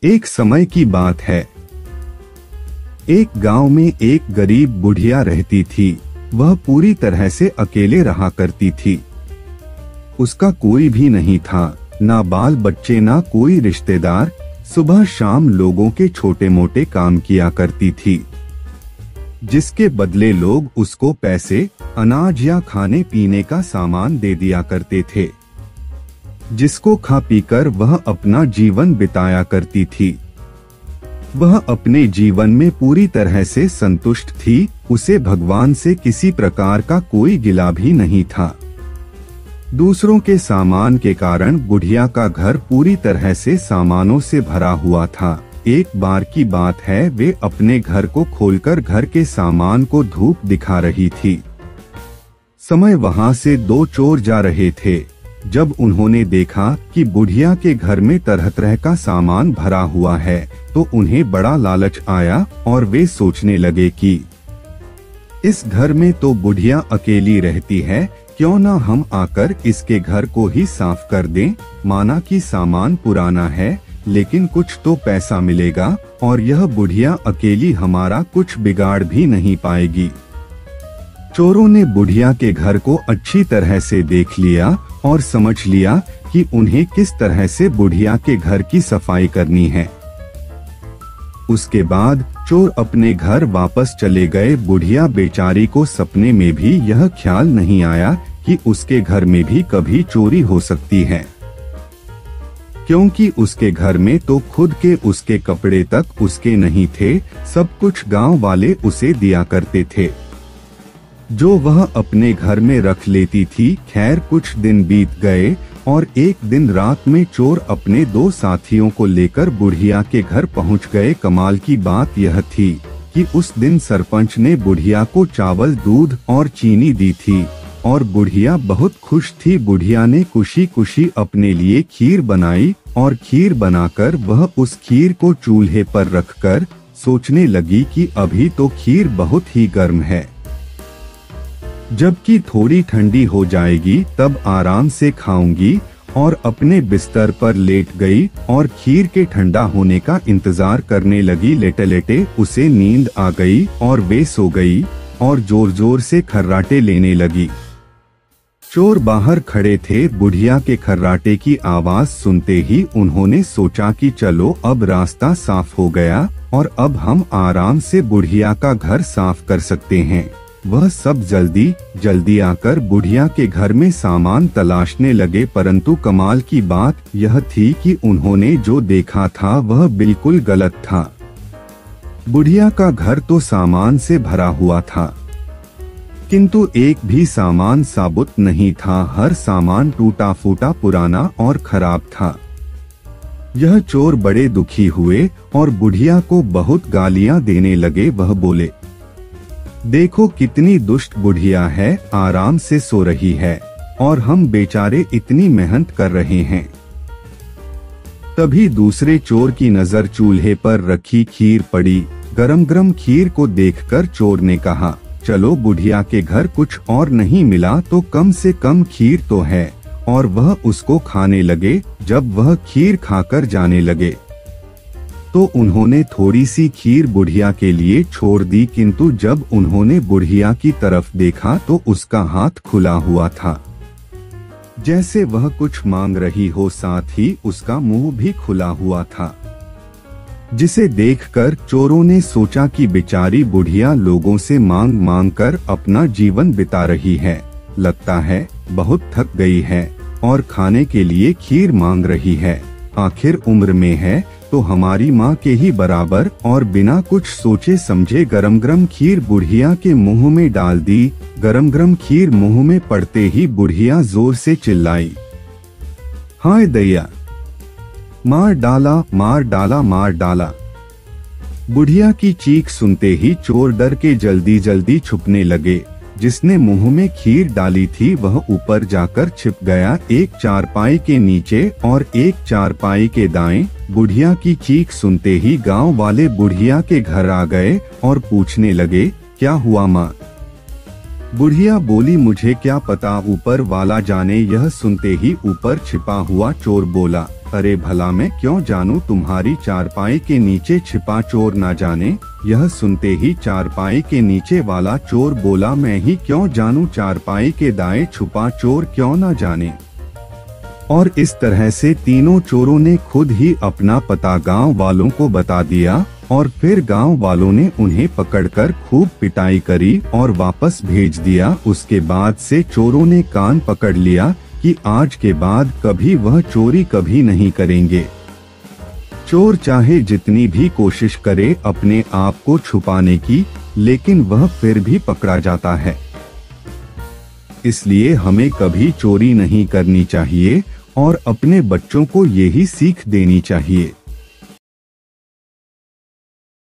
एक समय की बात है। एक गांव में एक गरीब बुढ़िया रहती थी। वह पूरी तरह से अकेले रहा करती थी। उसका कोई भी नहीं था, ना बाल बच्चे ना कोई रिश्तेदार। सुबह शाम लोगों के छोटे मोटे काम किया करती थी, जिसके बदले लोग उसको पैसे, अनाज या खाने पीने का सामान दे दिया करते थे, जिसको खा पीकर वह अपना जीवन बिताया करती थी। वह अपने जीवन में पूरी तरह से संतुष्ट थी। उसे भगवान से किसी प्रकार का कोई गिला भी नहीं था। दूसरों के सामान के कारण बुढ़िया का घर पूरी तरह से सामानों से भरा हुआ था। एक बार की बात है, वे अपने घर को खोलकर घर के सामान को धूप दिखा रही थी। समय वहां से दो चोर जा रहे थे। जब उन्होंने देखा कि बुढ़िया के घर में तरह तरह का सामान भरा हुआ है, तो उन्हें बड़ा लालच आया और वे सोचने लगे कि इस घर में तो बुढ़िया अकेली रहती है, क्यों ना हम आकर इसके घर को ही साफ कर दें। माना कि सामान पुराना है, लेकिन कुछ तो पैसा मिलेगा और यह बुढ़िया अकेली हमारा कुछ बिगाड़ भी नहीं पाएगी। चोरों ने बुढ़िया के घर को अच्छी तरह से देख लिया और समझ लिया कि उन्हें किस तरह से बुढ़िया के घर की सफाई करनी है। उसके बाद चोर अपने घर वापस चले गए। बुढ़िया बेचारी को सपने में भी यह ख्याल नहीं आया कि उसके घर में भी कभी चोरी हो सकती है, क्योंकि उसके घर में तो खुद के उसके कपड़े तक उसके नहीं थे। सब कुछ गांव वाले उसे दिया करते थे, जो वह अपने घर में रख लेती थी। खैर, कुछ दिन बीत गए और एक दिन रात में चोर अपने दो साथियों को लेकर बुढ़िया के घर पहुंच गए। कमाल की बात यह थी कि उस दिन सरपंच ने बुढ़िया को चावल, दूध और चीनी दी थी और बुढ़िया बहुत खुश थी। बुढ़िया ने खुशी खुशी अपने लिए खीर बनाई और खीर बनाकर वह उस खीर को चूल्हे पर रखकर सोचने लगी कि अभी तो खीर बहुत ही गर्म है, जबकि थोड़ी ठंडी हो जाएगी तब आराम से खाऊंगी। और अपने बिस्तर पर लेट गई और खीर के ठंडा होने का इंतजार करने लगी। लेटे लेटे उसे नींद आ गई और वे सो गई और जोर जोर से खर्राटे लेने लगी। चोर बाहर खड़े थे। बुढ़िया के खर्राटे की आवाज सुनते ही उन्होंने सोचा कि चलो अब रास्ता साफ हो गया और अब हम आराम से बुढ़िया का घर साफ कर सकते हैं। वह सब जल्दी जल्दी आकर बुढ़िया के घर में सामान तलाशने लगे, परंतु कमाल की बात यह थी कि उन्होंने जो देखा था वह बिल्कुल गलत था। बुढ़िया का घर तो सामान से भरा हुआ था, किंतु एक भी सामान साबुत नहीं था। हर सामान टूटा फूटा, पुराना और खराब था। यह चोर बड़े दुखी हुए और बुढ़िया को बहुत गालियां देने लगे। वह बोले, देखो कितनी दुष्ट बुढ़िया है, आराम से सो रही है और हम बेचारे इतनी मेहनत कर रहे हैं। तभी दूसरे चोर की नजर चूल्हे पर रखी खीर पड़ी। गरम गरम खीर को देखकर चोर ने कहा, चलो बुढ़िया के घर कुछ और नहीं मिला तो कम से कम खीर तो है, और वह उसको खाने लगे। जब वह खीर खाकर जाने लगे तो उन्होंने थोड़ी सी खीर बुढ़िया के लिए छोड़ दी, किंतु जब उन्होंने बुढ़िया की तरफ देखा तो उसका हाथ खुला हुआ था, जैसे वह कुछ मांग रही हो। साथ ही उसका मुंह भी खुला हुआ था, जिसे देखकर चोरों ने सोचा कि बेचारी बुढ़िया लोगों से मांग मांग कर अपना जीवन बिता रही है, लगता है बहुत थक गई है और खाने के लिए खीर मांग रही है। आखिर उम्र में है तो हमारी माँ के ही बराबर। और बिना कुछ सोचे समझे गरम गरम खीर बुढ़िया के मुंह में डाल दी। गरम गरम खीर मुंह में पड़ते ही बुढ़िया जोर से चिल्लाई, हाय दैया, मार डाला मार डाला मार डाला। बुढ़िया की चीख सुनते ही चोर डर के जल्दी जल्दी छुपने लगे। जिसने मुंह में खीर डाली थी वह ऊपर जाकर छिप गया, एक चारपाई के नीचे और एक चारपाई के दाएं। बुढ़िया की चीख सुनते ही गांव वाले बुढ़िया के घर आ गए और पूछने लगे, क्या हुआ माँ? बुढ़िया बोली, मुझे क्या पता, ऊपर वाला जाने। यह सुनते ही ऊपर छिपा हुआ चोर बोला, अरे भला मैं क्यों जानूं तुम्हारी चारपाई के नीचे छिपा चोर ना जाने। यह सुनते ही चारपाई के नीचे वाला चोर बोला, मैं ही क्यों जानूं चारपाई के दाएं छुपा चोर क्यों ना जाने। और इस तरह से तीनों चोरों ने खुद ही अपना पता गांव वालों को बता दिया और फिर गांव वालों ने उन्हें पकड़कर खूब पिटाई करी और वापस भेज दिया। उसके बाद से चोरों ने कान पकड़ लिया कि आज के बाद कभी वह चोरी कभी नहीं करेंगे। चोर चाहे जितनी भी कोशिश करे अपने आप को छुपाने की, लेकिन वह फिर भी पकड़ा जाता है। इसलिए हमें कभी चोरी नहीं करनी चाहिए और अपने बच्चों को यही सीख देनी चाहिए।